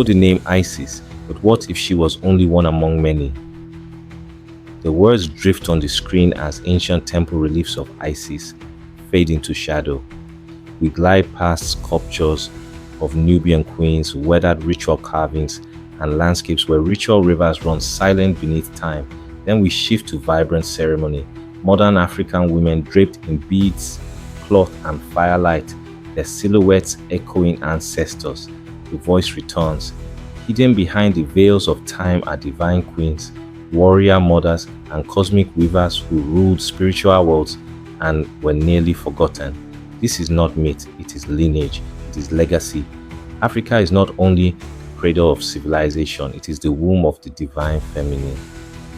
the name Isis, but what if she was only one among many? The words drift on the screen as ancient temple reliefs of Isis fade into shadow. We glide past sculptures of Nubian queens, weathered ritual carvings, and landscapes where ritual rivers run silent beneath time. Then we shift to vibrant ceremony. Modern African women draped in beads, cloth, and firelight, their silhouettes echoing ancestors. The voice returns. Hidden behind the veils of time are divine queens, warrior mothers, and cosmic weavers who ruled spiritual worlds and were nearly forgotten. This is not myth, it is lineage, it is legacy. Africa is not only the cradle of civilization, it is the womb of the divine feminine.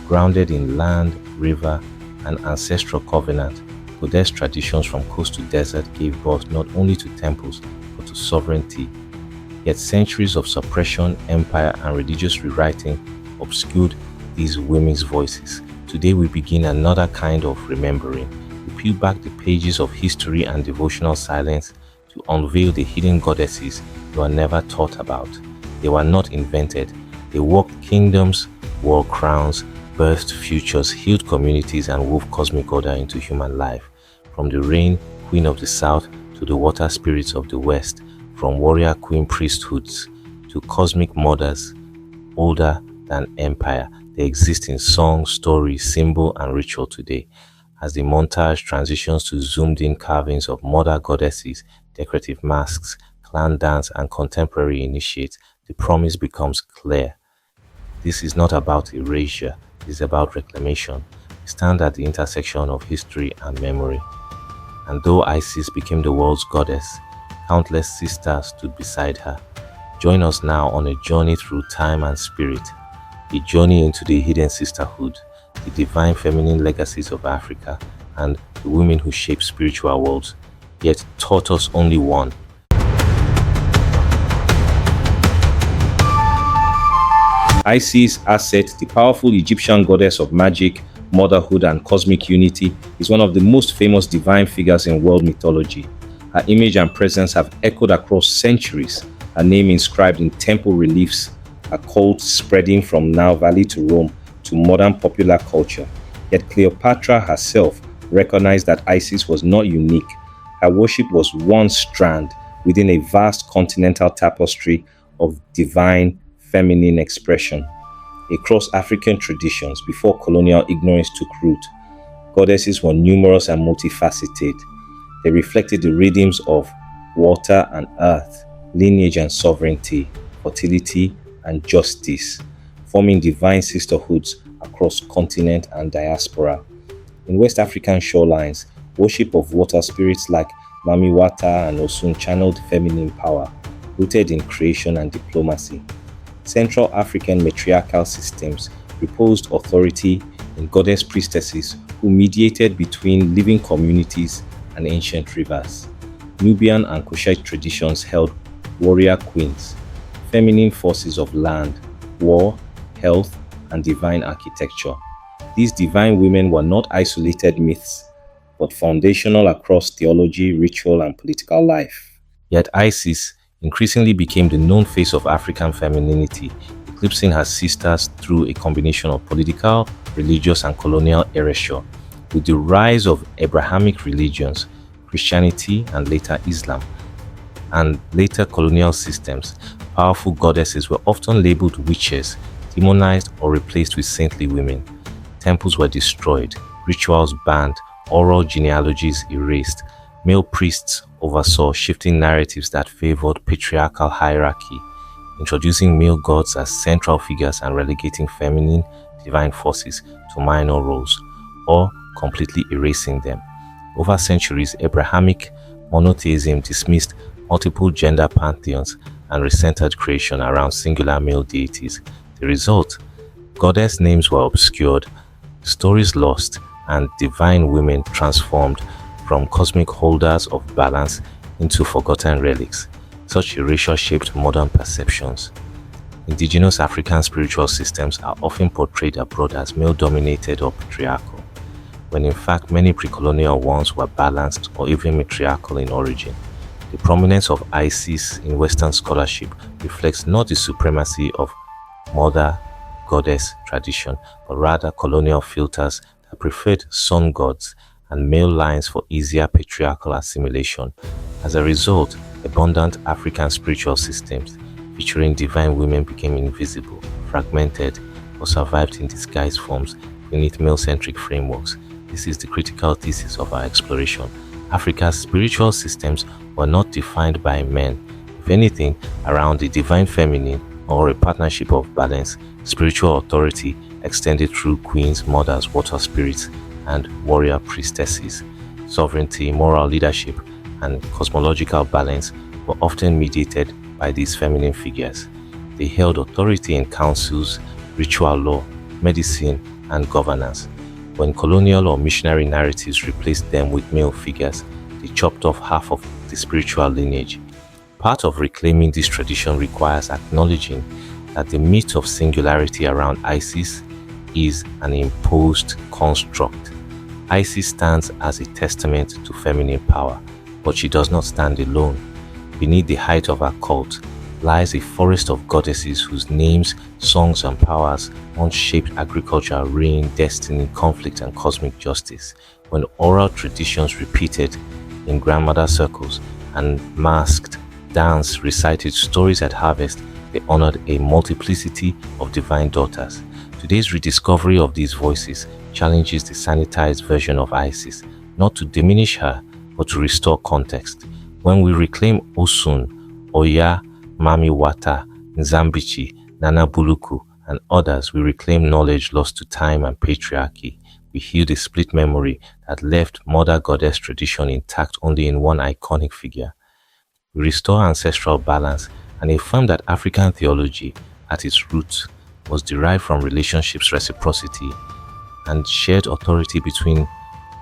Grounded in land, river, and ancestral covenant, goddess traditions from coast to desert gave birth not only to temples, but to sovereignty. Yet centuries of suppression, empire, and religious rewriting obscured these women's voices. Today we begin another kind of remembering. We peel back the pages of history and devotional silence to unveil the hidden goddesses you are never taught about. They were not invented. They walked kingdoms, wore crowns, birthed futures, healed communities, and wove cosmic order into human life. From the rain queen of the south to the water spirits of the west, from warrior queen priesthoods to cosmic mothers older than empire, they exist in song, story, symbol, and ritual today. As the montage transitions to zoomed-in carvings of mother goddesses, decorative masks, clan dance, and contemporary initiates, the promise becomes clear. This is not about erasure, it is about reclamation. We stand at the intersection of history and memory. And though Isis became the world's goddess, countless sisters stood beside her. Join us now on a journey through time and spirit, a journey into the hidden sisterhood, the divine feminine legacies of Africa, and the women who shaped spiritual worlds, yet taught us only one. Isis, Aset, the powerful Egyptian goddess of magic, motherhood, and cosmic unity, is one of the most famous divine figures in world mythology. Her image and presence have echoed across centuries, her name inscribed in temple reliefs, her cult spreading from Nile Valley to Rome to modern popular culture. Yet Cleopatra herself recognized that Isis was not unique. Her worship was one strand within a vast continental tapestry of divine feminine expression. Across African traditions, before colonial ignorance took root, goddesses were numerous and multifaceted. They reflected the rhythms of water and earth, lineage and sovereignty, fertility and justice, forming divine sisterhoods across continent and diaspora. In West African shorelines, worship of water spirits like Mami Wata and Ọṣun channeled feminine power, rooted in creation and diplomacy. Central African matriarchal systems reposed authority in goddess priestesses who mediated between living communities and ancient rivers. Nubian and Kushite traditions held warrior queens, feminine forces of land, war, health, and divine architecture. These divine women were not isolated myths, but foundational across theology, ritual, and political life. Yet Isis increasingly became the known face of African femininity, eclipsing her sisters through a combination of political, religious, and colonial erasure. With the rise of Abrahamic religions, Christianity, and later Islam, and later colonial systems, powerful goddesses were often labeled witches, demonized, or replaced with saintly women. Temples were destroyed, rituals banned, oral genealogies erased. Male priests oversaw shifting narratives that favored patriarchal hierarchy, introducing male gods as central figures and relegating feminine divine forces to minor roles, or completely erasing them. Over centuries, Abrahamic monotheism dismissed multiple gender pantheons and recentered creation around singular male deities. The result: goddess names were obscured, stories lost, and divine women transformed from cosmic holders of balance into forgotten relics. Such erasure shaped modern perceptions. Indigenous African spiritual systems are often portrayed abroad as male-dominated or patriarchal, when in fact many pre-colonial ones were balanced or even matriarchal in origin. The prominence of Isis in Western scholarship reflects not the supremacy of mother goddess tradition, but rather colonial filters that preferred sun gods and male lines for easier patriarchal assimilation. As a result, abundant African spiritual systems featuring divine women became invisible, fragmented, or survived in disguised forms beneath male-centric frameworks. This is the critical thesis of our exploration. Africa's spiritual systems were not defined by men, if anything, around the divine feminine or a partnership of balance. Spiritual authority extended through queens, mothers, water spirits, and warrior priestesses. Sovereignty, moral leadership, and cosmological balance were often mediated by these feminine figures. They held authority in councils, ritual law, medicine, and governance. When colonial or missionary narratives replaced them with male figures, they chopped off half of the spiritual lineage. Part of reclaiming this tradition requires acknowledging that the myth of singularity around Isis is an imposed construct. Isis stands as a testament to feminine power, but she does not stand alone. Beneath the height of her cult lies a forest of goddesses whose names, songs, and powers once shaped agriculture, rain, destiny, conflict, and cosmic justice. When oral traditions repeated in grandmother circles and masked dance recited stories at harvest, they honored a multiplicity of divine daughters. Today's rediscovery of these voices challenges the sanitized version of Isis, not to diminish her, but to restore context. When we reclaim Ọṣun, Oya, Mami Wata, Nzambichi, Nana Buluku, and others, we reclaim knowledge lost to time and patriarchy. We heal the split memory that left mother goddess tradition intact only in one iconic figure. We restore ancestral balance and affirm that African theology, at its roots, was derived from relationships, reciprocity, and shared authority between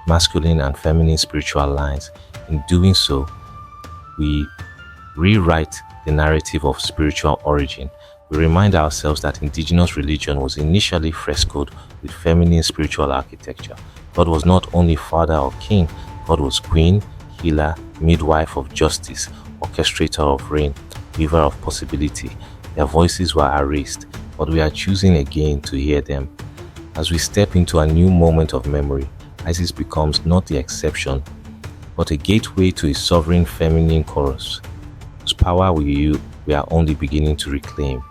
masculine and feminine spiritual lines. In doing so, we rewrite the narrative of spiritual origin. We remind ourselves that indigenous religion was initially frescoed with feminine spiritual architecture. God was not only father or king, God was queen, healer, midwife of justice, orchestrator of rain, weaver of possibility. Their voices were erased, but we are choosing again to hear them. As we step into a new moment of memory, Isis becomes not the exception, but a gateway to a sovereign feminine chorus, whose power we are only beginning to reclaim.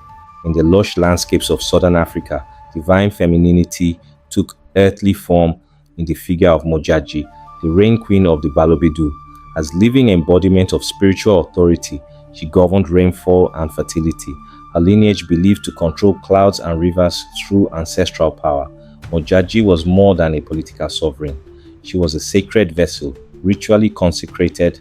In the lush landscapes of southern Africa, divine femininity took earthly form in the figure of Mojaji, the rain queen of the Balobedu. As living embodiment of spiritual authority, she governed rainfall and fertility. Her lineage believed to control clouds and rivers through ancestral power. Mojaji was more than a political sovereign. She was a sacred vessel, ritually consecrated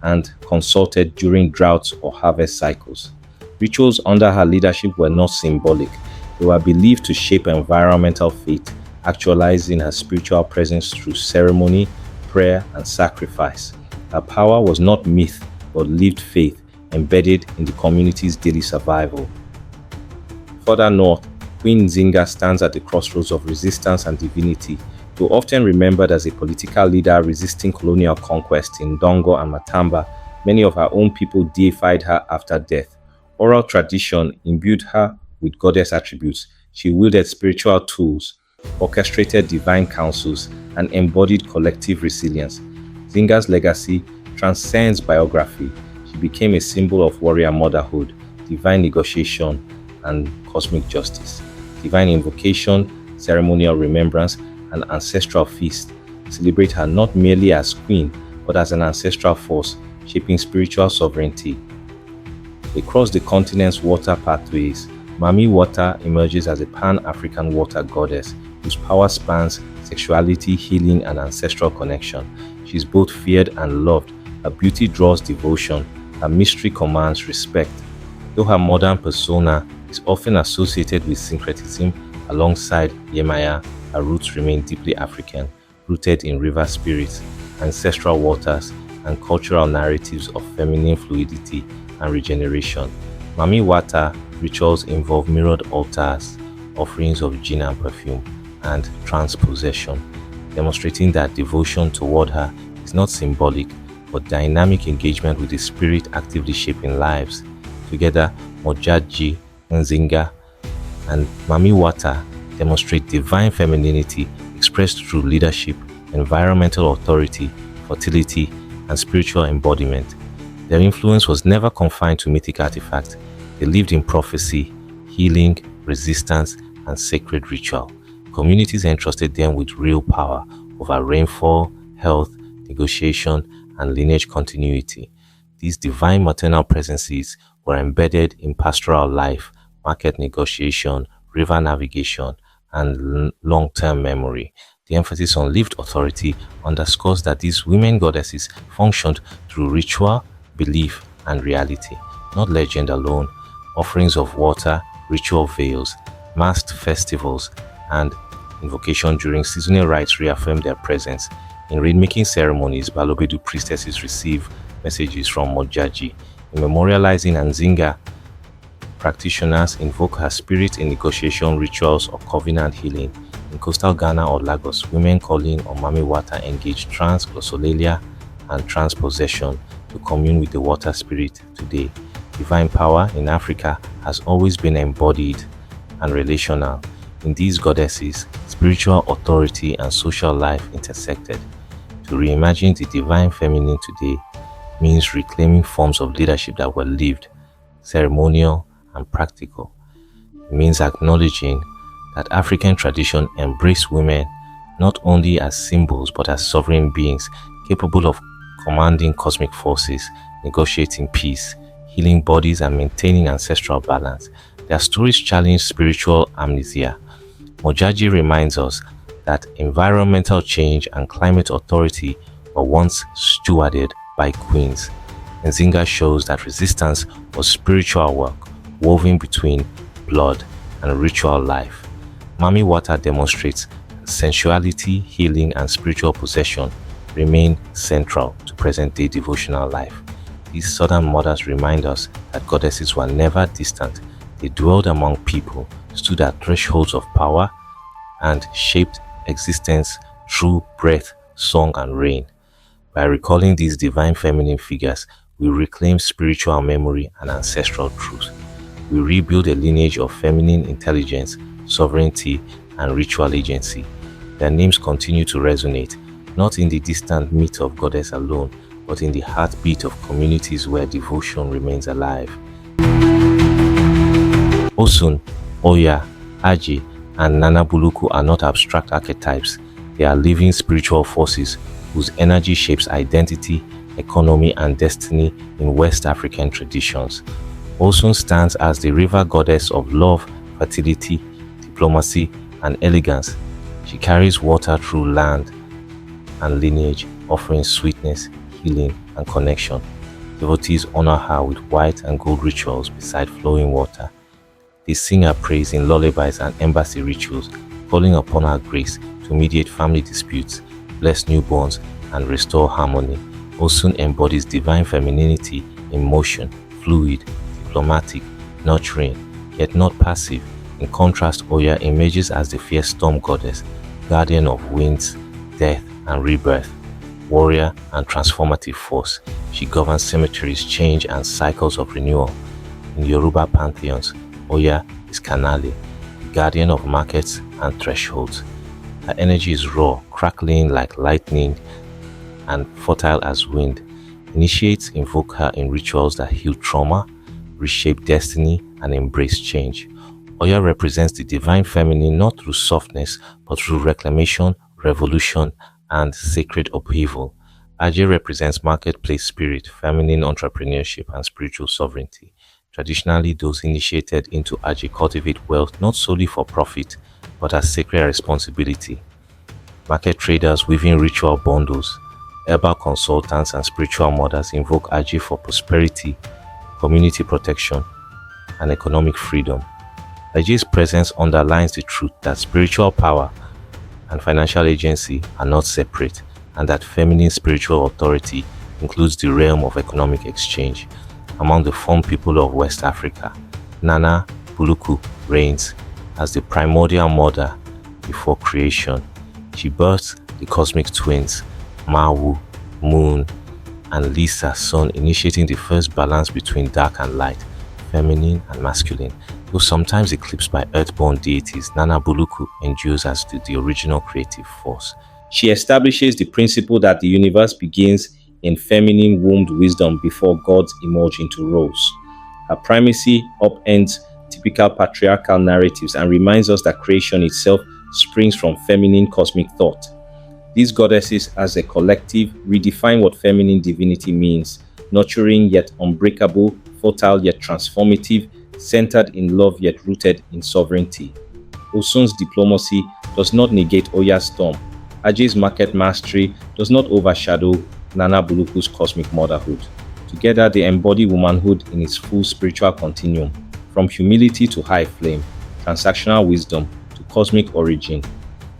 and consulted during droughts or harvest cycles. Rituals under her leadership were not symbolic. They were believed to shape environmental fate, actualizing her spiritual presence through ceremony, prayer, and sacrifice. Her power was not myth, but lived faith, embedded in the community's daily survival. Further north, Queen Nzinga stands at the crossroads of resistance and divinity. Though often remembered as a political leader resisting colonial conquest in Dongo and Matamba, many of her own people deified her after death. Oral tradition imbued her with goddess attributes. She wielded spiritual tools, orchestrated divine councils, and embodied collective resilience. Nzinga's legacy transcends biography. She became a symbol of warrior motherhood, divine negotiation, and cosmic justice. Divine invocation, ceremonial remembrance, and ancestral feast celebrate her not merely as queen, but as an ancestral force, shaping spiritual sovereignty. Across the continent's water pathways, Mami Wata emerges as a pan-African water goddess whose power spans sexuality, healing, and ancestral connection. She is both feared and loved. Her beauty draws devotion. Her mystery commands respect. Though her modern persona is often associated with syncretism alongside Yemaya, her roots remain deeply African, rooted in river spirits, ancestral waters, and cultural narratives of feminine fluidity and regeneration. Mami Wata rituals involve mirrored altars, offerings of gin and perfume, and transpossession, demonstrating that devotion toward her is not symbolic, but dynamic engagement with the spirit actively shaping lives. Together, Mojaji, Nzinga, and Mami Wata demonstrate divine femininity expressed through leadership, environmental authority, fertility, and spiritual embodiment. Their influence was never confined to mythic artifacts. They lived in prophecy, healing, resistance, and sacred ritual. Communities entrusted them with real power over rainfall, health, negotiation, and lineage continuity. These divine maternal presences were embedded in pastoral life, market negotiation, river navigation, and long-term memory. The emphasis on lived authority underscores that these women goddesses functioned through ritual, belief, and reality, not legend alone. Offerings of water, ritual veils, masked festivals, and invocation during seasonal rites reaffirm their presence. In rainmaking ceremonies, Balobedu priestesses receive messages from Mojaji. In memorializing Nzinga, practitioners invoke her spirit in negotiation rituals or covenant healing. In coastal Ghana or Lagos, women calling on Mami Wata engage trans-glossolalia and transpossession to commune with the water spirit today. Divine power in Africa has always been embodied and relational. In these goddesses, spiritual authority and social life intersected. To reimagine the divine feminine today means reclaiming forms of leadership that were lived, ceremonial, and practical. It means acknowledging that African tradition embraced women not only as symbols but as sovereign beings capable of commanding cosmic forces, negotiating peace, healing bodies, and maintaining ancestral balance. Their stories challenge spiritual amnesia. Mojaji reminds us that environmental change and climate authority were once stewarded by queens. Nzinga shows that resistance was spiritual work, woven between blood and ritual life. Mami Wata demonstrates that sensuality, healing, and spiritual possession remain central to present-day devotional life. These southern mothers remind us that goddesses were never distant. They dwelled among people, stood at thresholds of power, and shaped existence through breath, song, and rain. By recalling these divine feminine figures, we reclaim spiritual memory and ancestral truth. We rebuild a lineage of feminine intelligence, sovereignty, and ritual agency. Their names continue to resonate, not in the distant myth of goddess alone, but in the heartbeat of communities where devotion remains alive. Ọṣun, Oya, Aji, and Nana Buluku are not abstract archetypes. They are living spiritual forces whose energy shapes identity, economy, and destiny in West African traditions. Ọṣun stands as the river goddess of love, fertility, diplomacy, and elegance. She carries water through land and lineage, offering sweetness, healing, and connection. Devotees honor her with white and gold rituals beside flowing water. They sing her praise in lullabies and embassy rituals, calling upon her grace to mediate family disputes, bless newborns, and restore harmony. Ọṣun embodies divine femininity in motion, fluid, diplomatic, nurturing, yet not passive. In contrast, Oya emerges as the fierce storm goddess, guardian of winds, death, and rebirth, warrior and transformative force. She governs cemeteries, change, and cycles of renewal. In Yoruba pantheons, Oya is Kanale, guardian of markets and thresholds. Her energy is raw, crackling like lightning, and fertile as wind. Initiates invoke her in rituals that heal trauma, reshape destiny, and embrace change. Oya represents the divine feminine not through softness, but through reclamation, revolution, and sacred upheaval. Aje represents marketplace spirit, feminine entrepreneurship, and spiritual sovereignty. Traditionally, those initiated into Aje cultivate wealth not solely for profit, but as sacred responsibility. Market traders weaving ritual bundles, herbal consultants, and spiritual mothers invoke Aje for prosperity, community protection, and economic freedom. Aje's presence underlines the truth that spiritual power and financial agency are not separate, and that feminine spiritual authority includes the realm of economic exchange. Among the Fon people of West Africa, Nana Buluku reigns as the primordial mother before creation. She births the cosmic twins, Mawu, Moon, and Lisa, Sun, initiating the first balance between dark and light, feminine and masculine. Though sometimes eclipsed by earthborn deities, Nana Buluku endures as the original creative force. She establishes the principle that the universe begins in feminine wombed wisdom before gods emerge into roles. Her primacy upends typical patriarchal narratives and reminds us that creation itself springs from feminine cosmic thought. These goddesses, as a collective, redefine what feminine divinity means: nurturing yet unbreakable, fertile yet transformative, centered in love yet rooted in sovereignty. Ọṣun's diplomacy does not negate Oya's storm. Aje's market mastery does not overshadow Nana Buluku's cosmic motherhood. Together, they embody womanhood in its full spiritual continuum, from humility to high flame, transactional wisdom to cosmic origin.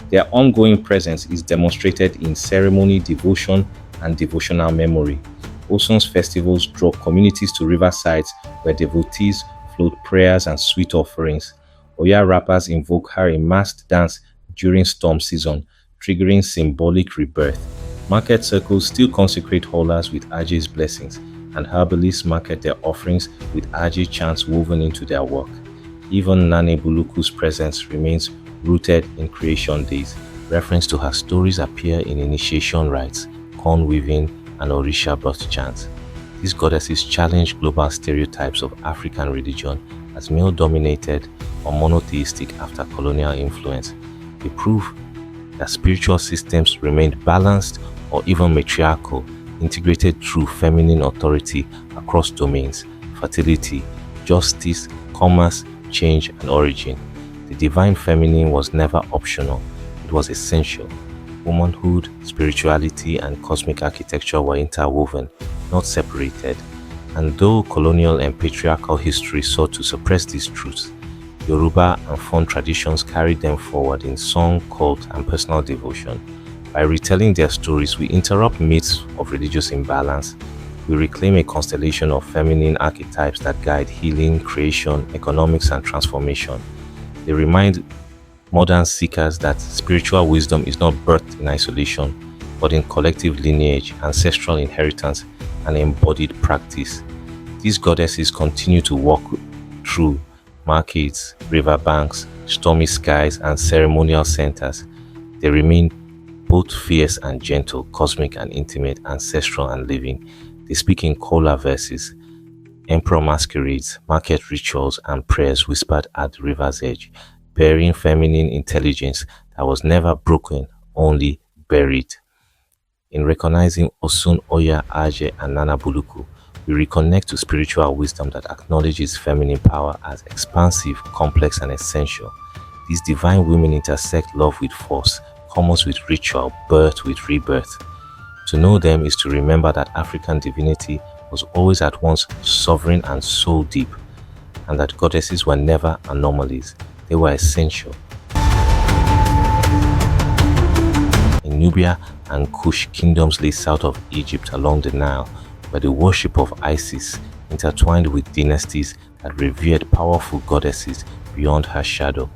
Their ongoing presence is demonstrated in ceremony, devotion, and devotional memory. Ọṣun's festivals draw communities to riversides where devotees float prayers and sweet offerings. Oya rappers invoke her in masked dance during storm season, triggering symbolic rebirth. Market circles still consecrate haulers with Aje's blessings, and herbalists market their offerings with Aje chants woven into their work. Even Nane Buluku's presence remains rooted in creation days. Reference to her stories appear in initiation rites, corn weaving, and Orisha birth chants. These goddesses challenge global stereotypes of African religion as male-dominated or monotheistic after colonial influence. They prove that spiritual systems remained balanced or even matriarchal, integrated through feminine authority across domains: fertility, justice, commerce, change, and origin. The divine feminine was never optional, it was essential. Womanhood, spirituality, and cosmic architecture were interwoven, not separated. And though colonial and patriarchal history sought to suppress these truths, Yoruba and Fon traditions carried them forward in song, cult, and personal devotion. By retelling their stories, we interrupt myths of religious imbalance. We reclaim a constellation of feminine archetypes that guide healing, creation, economics, and transformation. They remind modern seekers that spiritual wisdom is not birthed in isolation, but in collective lineage, ancestral inheritance, and embodied practice. These goddesses continue to walk through markets, riverbanks, stormy skies, and ceremonial centers. They remain both fierce and gentle, cosmic and intimate, ancestral and living. They speak in kola verses, emperor masquerades, market rituals, and prayers whispered at the river's edge, bearing feminine intelligence that was never broken, only buried. In recognizing Ọṣun, Oya, Aje, and Nana Buluku, we reconnect to spiritual wisdom that acknowledges feminine power as expansive, complex, and essential. These divine women intersect love with force, commerce with ritual, birth with rebirth. To know them is to remember that African divinity was always at once sovereign and soul deep, and that goddesses were never anomalies, they were essential. In Nubia and Kush, kingdoms lay south of Egypt along the Nile, where the worship of Isis intertwined with dynasties that revered powerful goddesses beyond her shadow.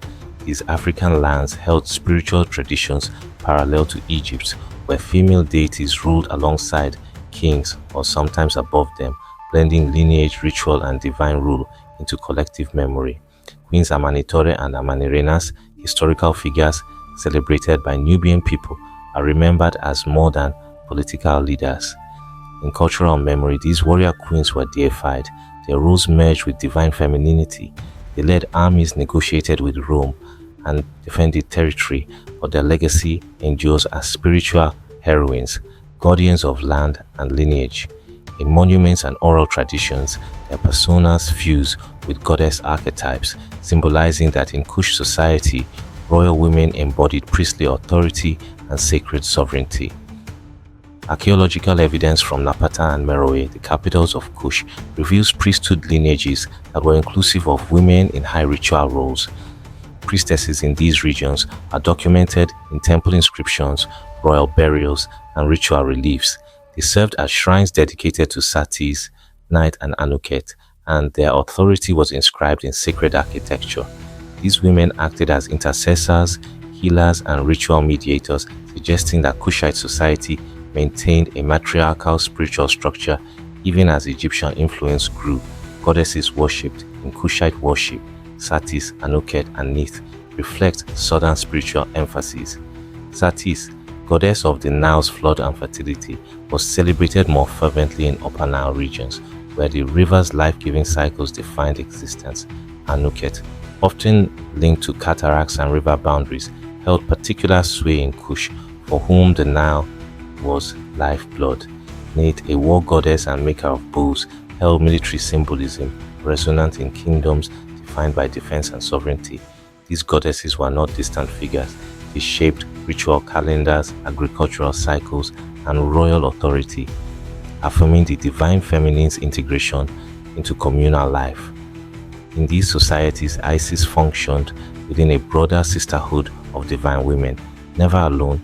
These African lands held spiritual traditions parallel to Egypt's, where female deities ruled alongside kings or sometimes above them, blending lineage, ritual, and divine rule into collective memory. Queens Amanitore and Amanirenas, historical figures celebrated by Nubian people, are remembered as more than political leaders. In cultural memory, these warrior queens were deified. Their roles merged with divine femininity. They led armies, negotiated with Rome, and defended territory, but their legacy endures as spiritual heroines, guardians of land and lineage. In monuments and oral traditions, their personas fuse with goddess archetypes, symbolizing that in Kush society, royal women embodied priestly authority and sacred sovereignty. Archaeological evidence from Napata and Meroe, the capitals of Kush, reveals priesthood lineages that were inclusive of women in high ritual roles. Priestesses in these regions are documented in temple inscriptions, royal burials, and ritual reliefs. They served as shrines dedicated to Satis, Night, and Anuket, and their authority was inscribed in sacred architecture. These women acted as intercessors, healers, and ritual mediators, suggesting that Kushite society maintained a matriarchal spiritual structure even as Egyptian influence grew. goddesses worshipped in Kushite worship, Satis, Anuket, and Neith, reflect southern spiritual emphasis. Satis, goddess of the Nile's flood and fertility, was celebrated more fervently in Upper Nile regions, where the river's life-giving cycles defined existence. Anuket, often linked to cataracts and river boundaries, held particular sway in Kush, for whom the Nile was lifeblood. Neith, a war goddess and maker of bows, held military symbolism, resonant in kingdoms defined by defense and sovereignty. These goddesses were not distant figures. They shaped ritual calendars, agricultural cycles, and royal authority, affirming the divine feminine's integration into communal life. In these societies, Isis functioned within a broader sisterhood of divine women, never alone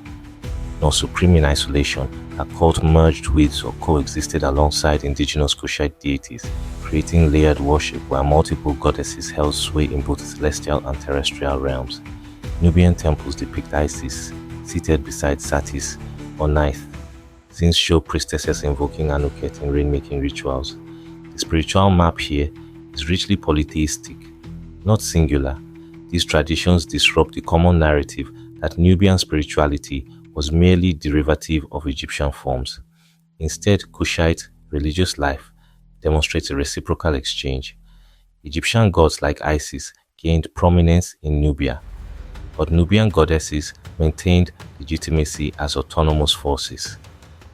nor supreme in isolation. Her cult merged with or coexisted alongside indigenous Kushite deities, creating layered worship where multiple goddesses held sway in both celestial and terrestrial realms. Nubian temples depict Isis seated beside Satis or Neith. Scenes show priestesses invoking Anuket in rainmaking rituals. The spiritual map here is richly polytheistic, not singular. These traditions disrupt the common narrative that Nubian spirituality was merely derivative of Egyptian forms. Instead, Kushite religious life demonstrates a reciprocal exchange. Egyptian gods like Isis gained prominence in Nubia, but Nubian goddesses maintained legitimacy as autonomous forces.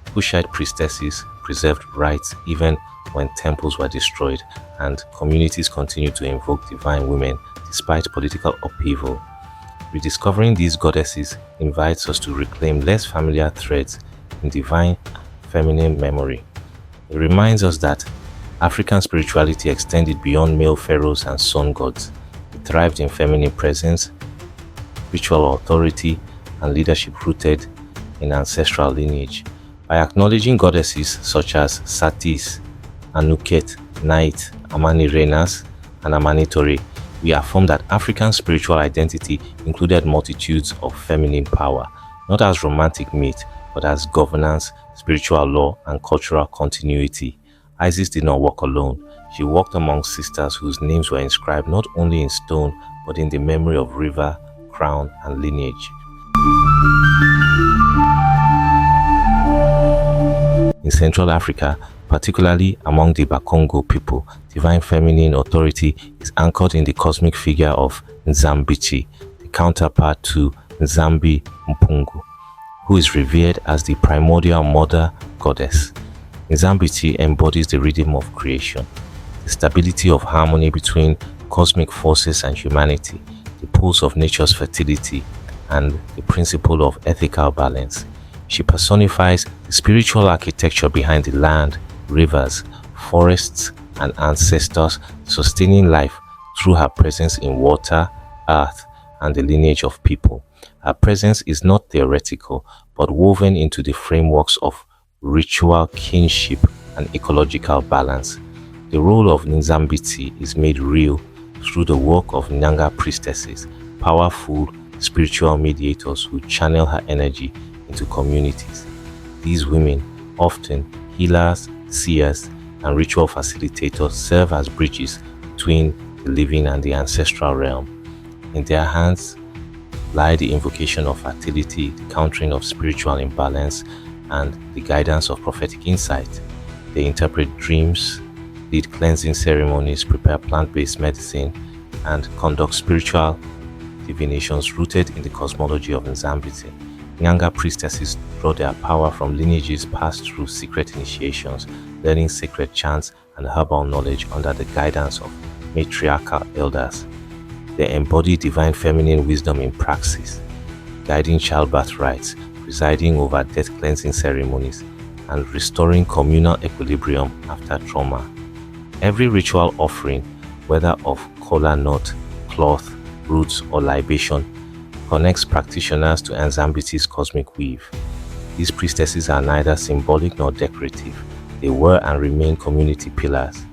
Kushite priestesses preserved rights even when temples were destroyed, and communities continued to invoke divine women despite political upheaval. Rediscovering these goddesses invites us to reclaim less familiar threads in divine feminine memory. It reminds us that African spirituality extended beyond male pharaohs and sun gods. It thrived in feminine presence, ritual authority, and leadership rooted in ancestral lineage. By acknowledging goddesses such as Satis, Anuket, Neith, Amani Renas, and Amanitore, we affirm that African spiritual identity included multitudes of feminine power, not as romantic myth, but as governance, spiritual law, and cultural continuity. Isis did not walk alone. She walked among sisters whose names were inscribed not only in stone, but in the memory of river, crown, and lineage. In Central Africa, particularly among the Bakongo people, divine feminine authority is anchored in the cosmic figure of Nzambichi, the counterpart to Nzambi Mpungu, who is revered as the primordial mother goddess. Nzambichi embodies the rhythm of creation, the stability of harmony between cosmic forces and humanity, the pulse of nature's fertility, and the principle of ethical balance. She personifies the spiritual architecture behind the land, rivers, forests, and ancestors, sustaining life through her presence in water, earth, and the lineage of people. Her presence is not theoretical, but woven into the frameworks of ritual kinship and ecological balance. The role of Nzambiti is made real through the work of Nyanga priestesses, powerful spiritual mediators who channel her energy into communities. These women, often healers, seers, and ritual facilitators, serve as bridges between the living and the ancestral realm. In their hands lie the invocation of fertility, the countering of spiritual imbalance, and the guidance of prophetic insight. They interpret dreams, lead cleansing ceremonies, prepare plant-based medicine, and conduct spiritual divinations rooted in the cosmology of Nzambiti. Nyanga priestesses draw their power from lineages passed through secret initiations, learning sacred chants and herbal knowledge under the guidance of matriarchal elders. They embody divine feminine wisdom in praxis, guiding childbirth rites, presiding over death cleansing ceremonies, and restoring communal equilibrium after trauma. Every ritual offering, whether of kola nut, cloth, roots, or libation, connects practitioners to Nzambiti's cosmic weave. These priestesses are neither symbolic nor decorative. They were and remain community pillars.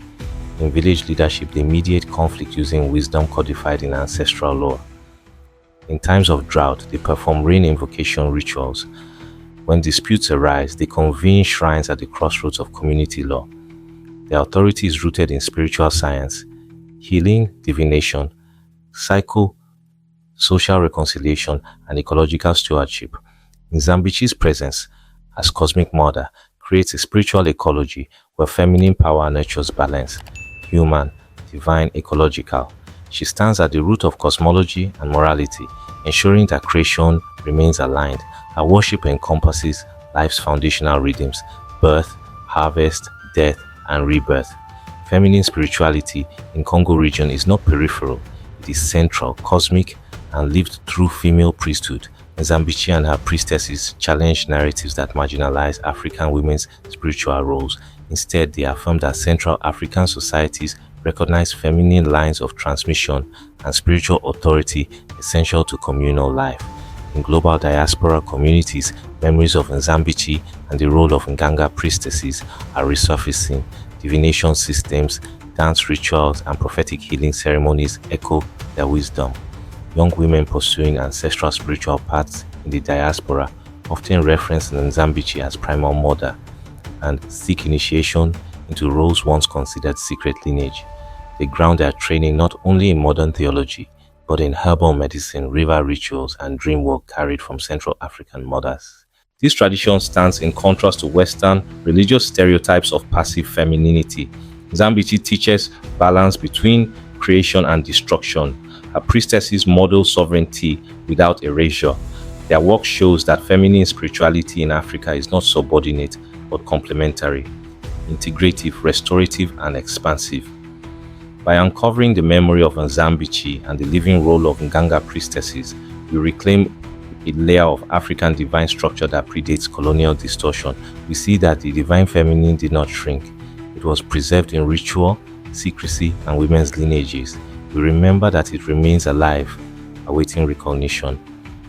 In village leadership, they mediate conflict using wisdom codified in ancestral lore. In times of drought, they perform rain invocation rituals. When disputes arise, they convene shrines at the crossroads of community law. Their authority is rooted in spiritual science, healing, divination, psycho, social reconciliation, and ecological stewardship. Nzambichi's presence as cosmic mother creates a spiritual ecology where feminine power nurtures balance, human, divine, ecological. She stands at the root of cosmology and morality, ensuring that creation remains aligned. Her worship encompasses life's foundational rhythms: birth, harvest, death, and rebirth. Feminine spirituality in Congo region is not peripheral, it is central, cosmic, and lived through female priesthood. Nzambichi and her priestesses challenge narratives that marginalize African women's spiritual roles. Instead, they affirm that Central African societies recognize feminine lines of transmission and spiritual authority essential to communal life. In global diaspora communities, memories of Nzambichi and the role of Nganga priestesses are resurfacing. Divination systems, dance rituals, and prophetic healing ceremonies echo their wisdom. Young women pursuing ancestral spiritual paths in the diaspora often reference Nzambichi as primal mother and seek initiation into roles once considered secret lineage. They ground their training not only in modern theology, but in herbal medicine, river rituals, and dream work carried from Central African mothers. This tradition stands in contrast to Western religious stereotypes of passive femininity. Nzambichi teaches balance between creation and destruction. Her priestesses model sovereignty without erasure. Their work shows that feminine spirituality in Africa is not subordinate, but complementary, integrative, restorative, and expansive. By uncovering the memory of Nzambichi and the living role of Nganga priestesses, we reclaim a layer of African divine structure that predates colonial distortion. We see that the divine feminine did not shrink. It was preserved in ritual, secrecy, and women's lineages. We remember that it remains alive, awaiting recognition.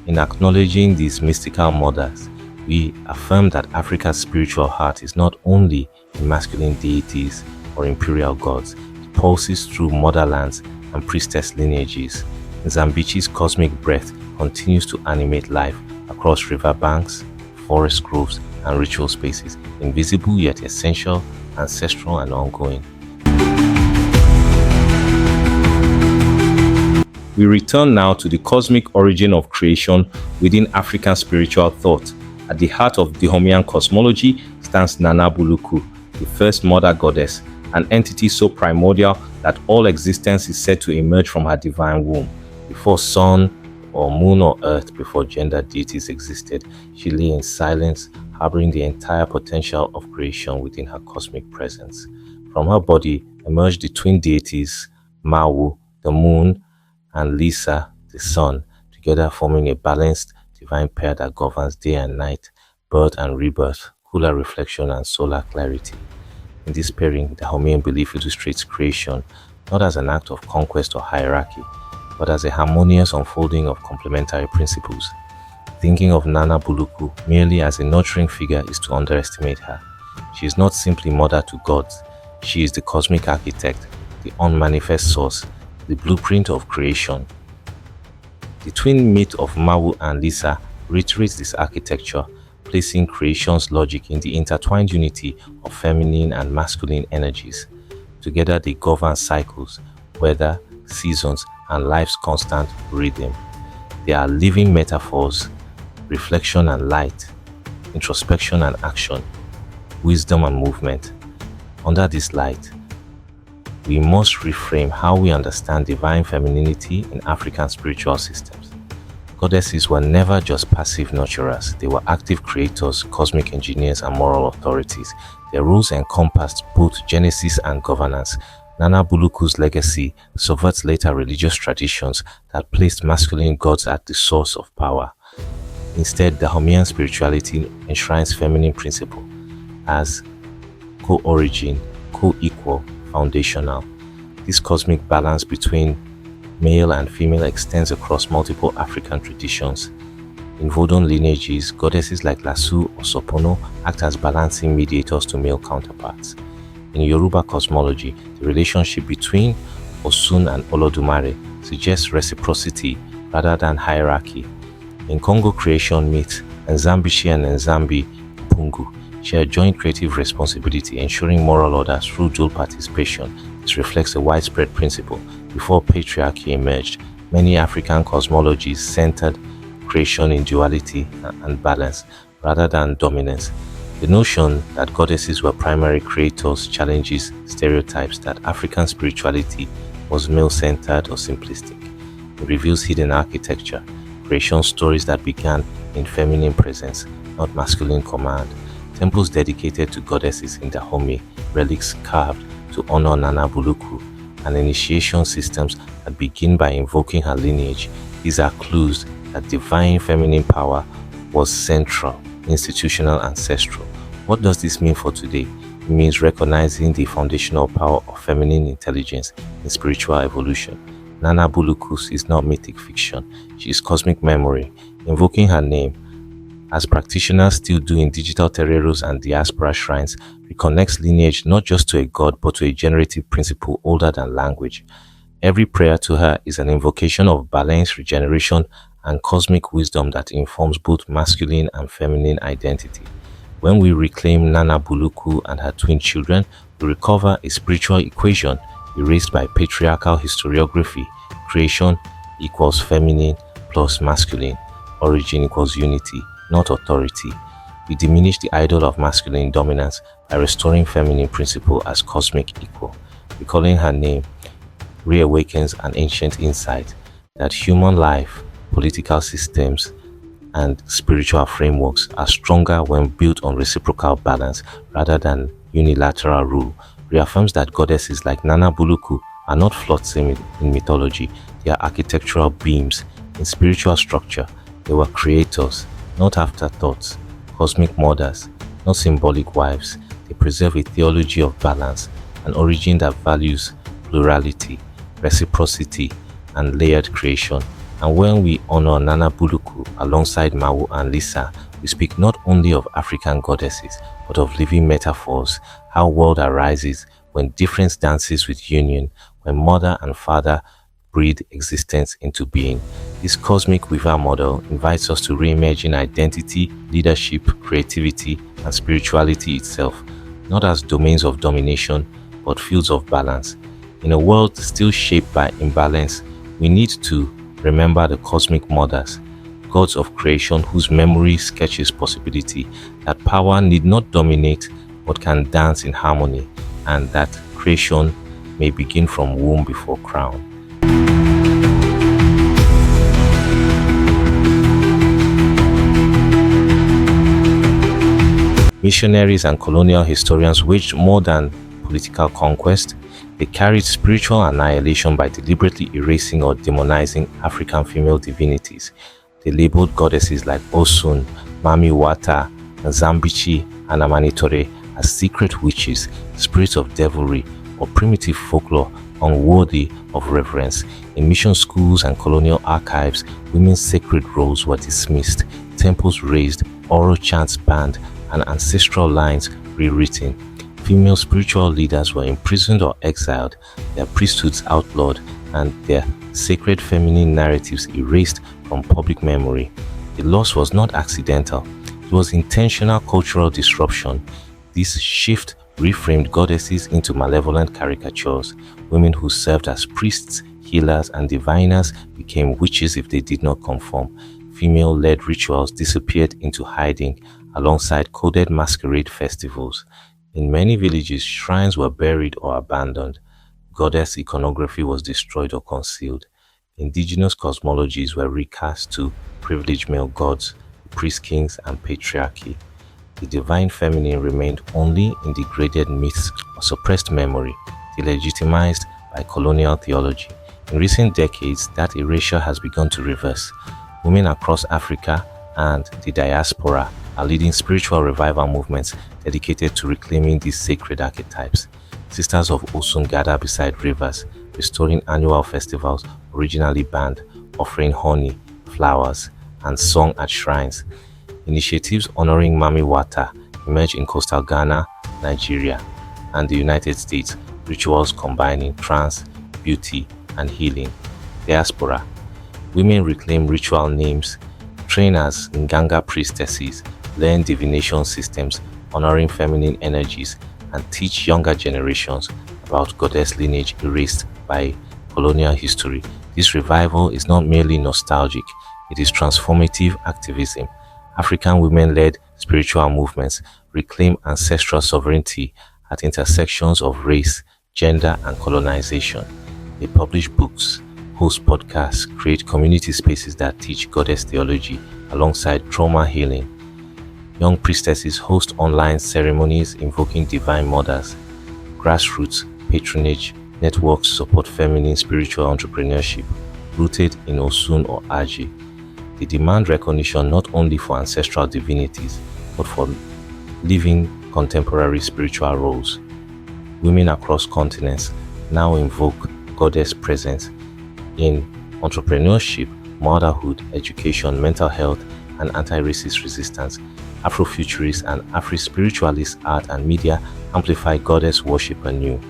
In acknowledging these mystical mothers, we affirm that Africa's spiritual heart is not only in masculine deities or imperial gods, it pulses through motherlands and priestess lineages. Nzambichi's cosmic breath continues to animate life across riverbanks, forest groves, and ritual spaces, invisible yet essential, ancestral, and ongoing. We return now to the cosmic origin of creation within African spiritual thought. At the heart of Dahomean cosmology stands Nana Buluku, the first mother goddess, an entity so primordial that all existence is said to emerge from her divine womb. Before sun or moon or earth, before gender deities existed, she lay in silence, harboring the entire potential of creation within her cosmic presence. From her body emerged the twin deities, Mawu, the moon, and Lisa, the sun, together forming a balanced divine pair that governs day and night, birth and rebirth, cooler reflection, and solar clarity. In this pairing, the Dahomean belief illustrates creation not as an act of conquest or hierarchy, but as a harmonious unfolding of complementary principles. Thinking of Nana Buluku merely as a nurturing figure is to underestimate her. She is not simply mother to gods, she is the cosmic architect, the unmanifest source, the blueprint of creation. The twin myth of Mawu and Lisa reiterates this architecture, placing creation's logic in the intertwined unity of feminine and masculine energies. Together they govern cycles, weather, seasons, and life's constant rhythm. They are living metaphors, reflection and light, introspection and action, wisdom and movement. Under this light, we must reframe how we understand divine femininity in African spiritual systems. Goddesses were never just passive nurturers, they were active creators, cosmic engineers, and moral authorities. Their roles encompassed both genesis and governance. Nana Buluku's legacy subverts later religious traditions that placed masculine gods at the source of power. Instead, Dahomean spirituality enshrines feminine principle as co-origin, co-equal, foundational. This cosmic balance between male and female extends across multiple African traditions. In Vodun lineages, goddesses like Lasu or Sopono act as balancing mediators to male counterparts. In Yoruba cosmology, the relationship between Ọṣun and Olodumare suggests reciprocity rather than hierarchy. In Congo creation myth, Nzambishi and Nzambi Pungu share joint creative responsibility, ensuring moral order through dual participation. This reflects a widespread principle. Before patriarchy emerged, many African cosmologies centered creation in duality and balance rather than dominance. The notion that goddesses were primary creators challenges stereotypes that African spirituality was male-centered or simplistic. It reveals hidden architecture, creation stories that began in feminine presence, not masculine command. Temples dedicated to goddesses in Dahomey, relics carved to honor Nana Buluku, and initiation systems that begin by invoking her lineage. These are clues that divine feminine power was central, institutional, ancestral. What does this mean for today? It means recognizing the foundational power of feminine intelligence in spiritual evolution. Nana Buluku is not mythic fiction, she is cosmic memory. Invoking her name, as practitioners still do in digital tereros and diaspora shrines, reconnects lineage not just to a god but to a generative principle older than language. Every prayer to her is an invocation of balance, regeneration, and cosmic wisdom that informs both masculine and feminine identity. When we reclaim Nana Buluku and her twin children, we recover a spiritual equation erased by patriarchal historiography. Creation equals feminine plus masculine. Origin equals unity, not authority. We diminish the idol of masculine dominance by restoring feminine principle as cosmic equal. Recalling her name reawakens an ancient insight that human life, political systems, and spiritual frameworks are stronger when built on reciprocal balance rather than unilateral rule. Reaffirms that goddesses like Nana Buluku are not flotsam in mythology, they are architectural beams in spiritual structure. They were creators, not afterthoughts, cosmic mothers, not symbolic wives. They preserve a theology of balance, an origin that values plurality, reciprocity, and layered creation. And when we honor Nana Buluku alongside Mawu and Lisa, we speak not only of African goddesses, but of living metaphors, how world arises when difference dances with union, when mother and father breathe existence into being. This cosmic weaver model invites us to reimagine identity, leadership, creativity, and spirituality itself, not as domains of domination, but fields of balance. In a world still shaped by imbalance, we need to remember the cosmic mothers, gods of creation whose memory sketches possibility, that power need not dominate but can dance in harmony, and that creation may begin from womb before crown. Missionaries and colonial historians waged more than political conquest. They carried spiritual annihilation by deliberately erasing or demonizing African female divinities. They labeled goddesses like Ọṣun, Mami Wata, Nzambichi, and Amanitore as secret witches, spirits of devilry, or primitive folklore unworthy of reverence. In mission schools and colonial archives, women's sacred roles were dismissed, temples razed, oral chants banned, and ancestral lines rewritten. Female spiritual leaders were imprisoned or exiled, their priesthoods outlawed, and their sacred feminine narratives erased from public memory. The loss was not accidental, it was intentional cultural disruption. This shift reframed goddesses into malevolent caricatures. Women who served as priests, healers, and diviners became witches if they did not conform. Female-led rituals disappeared into hiding alongside coded masquerade festivals. In many villages, shrines were buried or abandoned. Goddess iconography was destroyed or concealed. Indigenous cosmologies were recast to privileged male gods, priest kings, and patriarchy. The divine feminine remained only in degraded myths or suppressed memory, delegitimized by colonial theology. In recent decades, that erasure has begun to reverse. Women across Africa and the diaspora are leading spiritual revival movements dedicated to reclaiming these sacred archetypes. Sisters of Ọṣun gather beside rivers, restoring annual festivals originally banned, offering honey, flowers, and song at shrines. Initiatives honoring Mami Wata emerge in coastal Ghana, Nigeria, and the United States, rituals combining trance, beauty, and healing. Diaspora. Women reclaim ritual names, train as Nganga priestesses, learn divination systems, honoring feminine energies, and teach younger generations about goddess lineage erased by colonial history. This revival is not merely nostalgic, it is transformative activism. African women-led spiritual movements reclaim ancestral sovereignty at intersections of race, gender, and colonization. They publish books, host podcasts, create community spaces that teach goddess theology alongside trauma healing. Young priestesses host online ceremonies invoking divine mothers. Grassroots patronage networks support feminine spiritual entrepreneurship rooted in Ọṣun or Aji. They demand recognition not only for ancestral divinities, but for living contemporary spiritual roles. Women across continents now invoke goddess presence in entrepreneurship, motherhood, education, mental health, and anti-racist resistance. Afrofuturist and Afro-spiritualist art and media amplify goddess worship anew.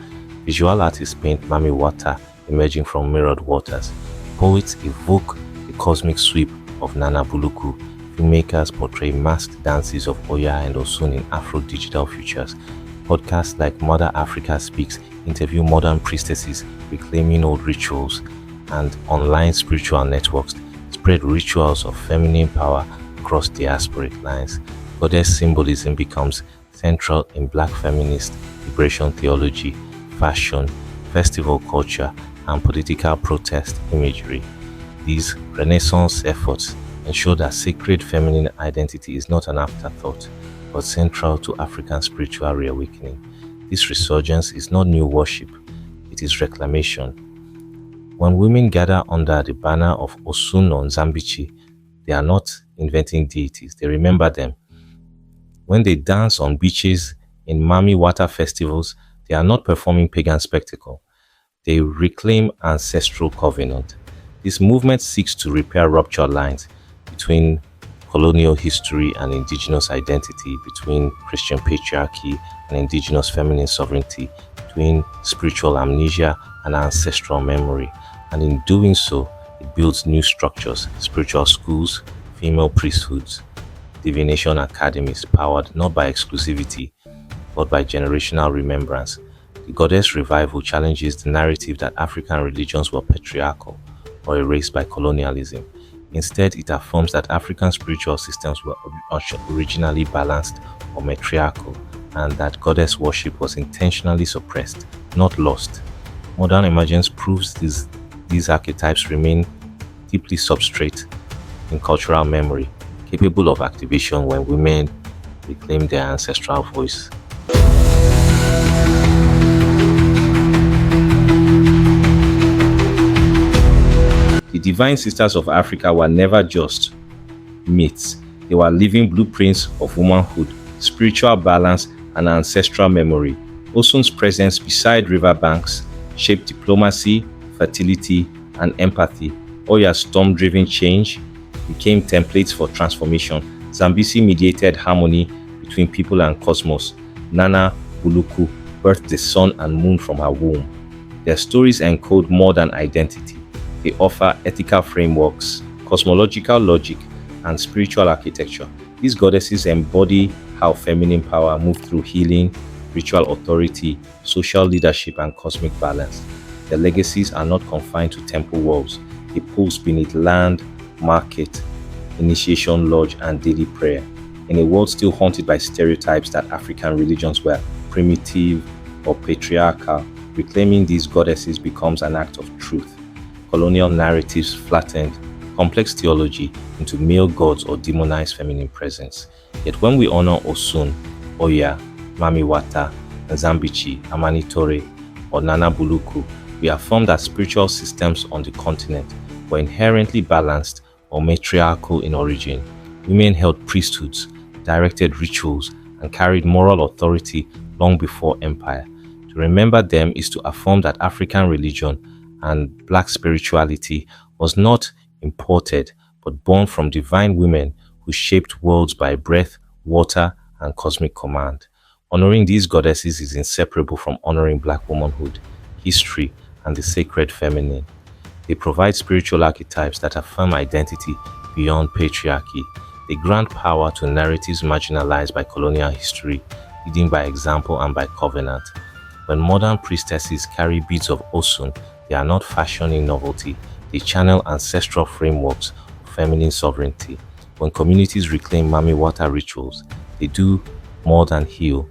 Visual artists paint Mami Wata emerging from mirrored waters. Poets evoke the cosmic sweep of Nana Buluku. Filmmakers portray masked dances of Oya and Ọṣun in Afro-digital futures. Podcasts like Mother Africa Speaks interview modern priestesses reclaiming old rituals, and online spiritual networks spread rituals of feminine power across diasporic lines. Goddess symbolism becomes central in Black feminist liberation theology, fashion, festival culture, and political protest imagery. These Renaissance efforts ensure that sacred feminine identity is not an afterthought, but central to African spiritual reawakening. This resurgence is not new worship, it is reclamation. When women gather under the banner of Ọṣun or Nzambichi, they are not inventing deities, they remember them. When they dance on beaches in Mami Wata festivals, they are not performing pagan spectacle. They reclaim ancestral covenant. This movement seeks to repair ruptured lines between colonial history and indigenous identity, between Christian patriarchy and indigenous feminine sovereignty, between spiritual amnesia and ancestral memory. And in doing so, it builds new structures, spiritual schools, female priesthoods, divination academies powered not by exclusivity, but by generational remembrance. The goddess revival challenges the narrative that African religions were patriarchal or erased by colonialism. Instead, it affirms that African spiritual systems were originally balanced or matriarchal, and that goddess worship was intentionally suppressed, not lost. Modern emergence proves these archetypes remain deeply substrate in cultural memory, capable of activation when women reclaim their ancestral voice. The Divine Sisters of Africa were never just myths. They were living blueprints of womanhood, spiritual balance, and ancestral memory. Ọṣun's presence beside riverbanks shaped diplomacy, fertility, and empathy. Oya's storm-driven change became templates for transformation. Zambisi mediated harmony between people and cosmos. Nana Buluku birthed the sun and moon from her womb. Their stories encode more than identity. They offer ethical frameworks, cosmological logic, and spiritual architecture. These goddesses embody how feminine power moved through healing, ritual authority, social leadership, and cosmic balance. Their legacies are not confined to temple walls. They pulse beneath land, market, initiation lodge, and daily prayer. In a world still haunted by stereotypes that African religions were primitive or patriarchal, reclaiming these goddesses becomes an act of truth. Colonial narratives flattened complex theology into male gods or demonized feminine presence. Yet when we honor Ọṣun, Oya, Mami Wata, Nzambichi, Amanitore, or Nana Buluku, we affirm that spiritual systems on the continent were inherently balanced or matriarchal in origin. Women held priesthoods, directed rituals, and carried moral authority long before empire. To remember them is to affirm that African religion and Black spirituality was not imported, but born from divine women who shaped worlds by breath, water, and cosmic command. Honoring these goddesses is inseparable from honoring Black womanhood, history, and the sacred feminine. They provide spiritual archetypes that affirm identity beyond patriarchy. They grant power to narratives marginalized by colonial history, leading by example and by covenant. When modern priestesses carry beads of Ọṣun, they are not fashioning novelty, they channel ancestral frameworks of feminine sovereignty. When communities reclaim Mami Wata rituals, they do more than heal,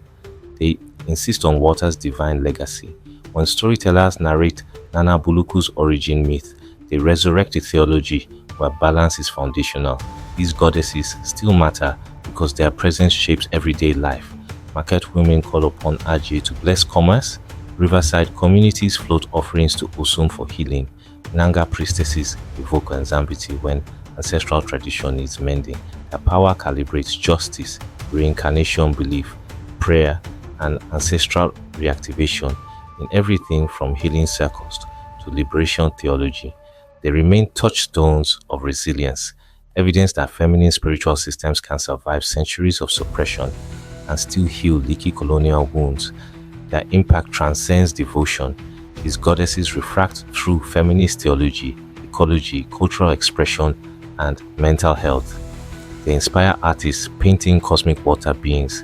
they insist on water's divine legacy. When storytellers narrate Nana Buluku's origin myth, they resurrect a theology where balance is foundational. These goddesses still matter because their presence shapes everyday life. Market women call upon Ajay to bless commerce. Riverside communities float offerings to Ọṣun for healing. Nanga priestesses evoke Nzambiti when ancestral tradition needs mending. Their power calibrates justice, reincarnation belief, prayer, and ancestral reactivation in everything from healing circles to liberation theology. They remain touchstones of resilience, evidence that feminine spiritual systems can survive centuries of suppression and still heal leaky colonial wounds. Their impact transcends devotion. These goddesses refract through feminist theology, ecology, cultural expression, and mental health. They inspire artists painting cosmic water beings,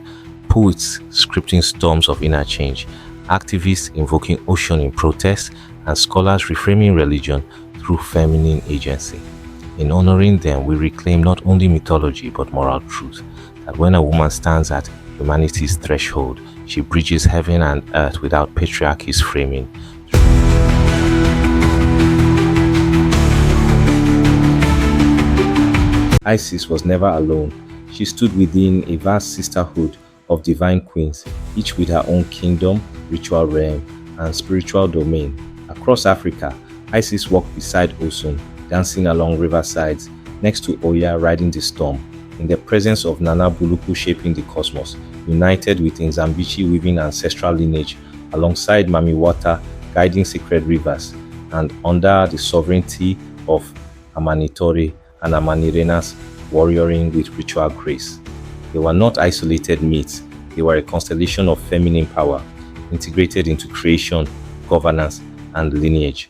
poets scripting storms of inner change, activists invoking ocean in protest, and scholars reframing religion through feminine agency. In honoring them, we reclaim not only mythology but moral truth, that when a woman stands at humanity's threshold, she bridges heaven and earth without patriarchy's framing. Isis was never alone. She stood within a vast sisterhood of divine queens, each with her own kingdom, ritual realm, and spiritual domain. Across Africa, Isis walked beside Ọṣun, dancing along riversides, next to Oya riding the storm, in the presence of Nana Buluku shaping the cosmos, united with Nzambichi weaving ancestral lineage, alongside Mami Wata guiding sacred rivers, and under the sovereignty of Amanitore and Amanirenas warrioring with ritual grace. They were not isolated myths, they were a constellation of feminine power, integrated into creation, governance, and lineage.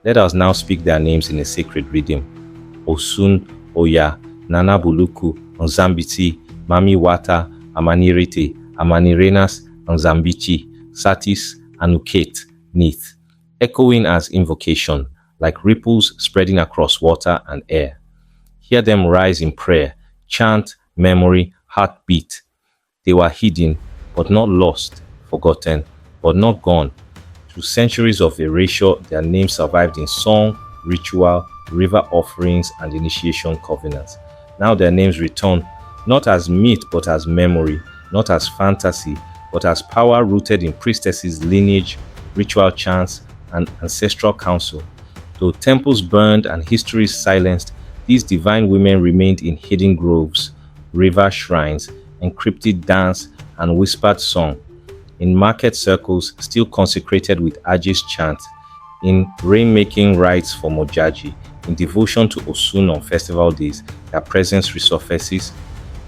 Let us now speak their names in a sacred rhythm. Ọṣun, Oya, Nana Buluku, Nzambiti, Mami Wata, Amanirete, Amanirenas, Nzambichi, Satis, Anuket, Nith, echoing as invocation, like ripples spreading across water and air. Hear them rise in prayer, chant, memory, heartbeat. They were hidden, but not lost, forgotten, but not gone. Through centuries of erasure, their names survived in song, ritual, river offerings, and initiation covenants. Now their names return, not as myth but as memory, not as fantasy, but as power rooted in priestesses' lineage, ritual chants, and ancestral counsel. Though temples burned and histories silenced, these divine women remained in hidden groves, river shrines, encrypted dance, and whispered song. In market circles, still consecrated with Ajay's chant, in rainmaking rites for Mojaji, in devotion to Ọṣun on festival days, their presence resurfaces.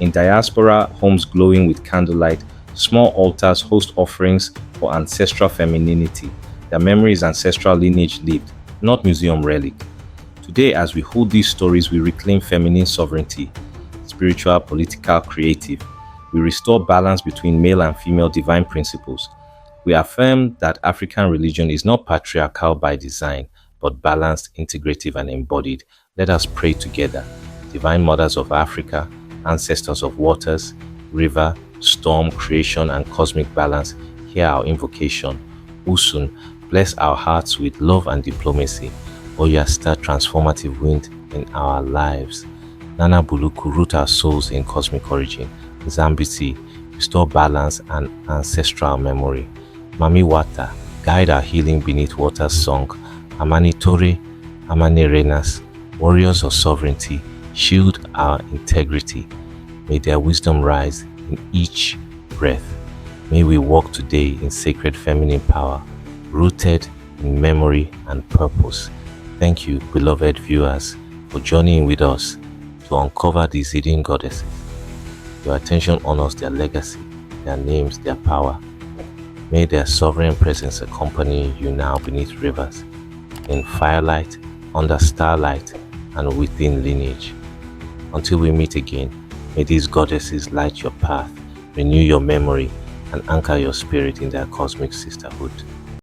In diaspora, homes glowing with candlelight, small altars host offerings for ancestral femininity. Their memory is ancestral lineage lived, not museum relic. Today, as we hold these stories, we reclaim feminine sovereignty, spiritual, political, creative. We restore balance between male and female divine principles. We affirm that African religion is not patriarchal by design, but balanced, integrative, and embodied. Let us pray together. Divine Mothers of Africa, ancestors of waters, river, storm, creation, and cosmic balance, hear our invocation. Ọṣun, bless our hearts with love and diplomacy. Oya, stir transformative wind in our lives. Nana Buluku, root our souls in cosmic origin. Nzambiti, restore balance and ancestral memory. Mami Wata, guide our healing beneath water's song. Amanitore, Amanirenas, warriors of sovereignty, shield our integrity. May their wisdom rise in each breath. May we walk today in sacred feminine power, rooted in memory and purpose. Thank you, beloved viewers, for journeying with us to uncover these hidden goddesses. Your attention honors their legacy, their names, their power. May their sovereign presence accompany you now beneath rivers, in firelight, under starlight, and within lineage. Until we meet again, May these goddesses light your path, renew your memory, and anchor your spirit in their cosmic sisterhood.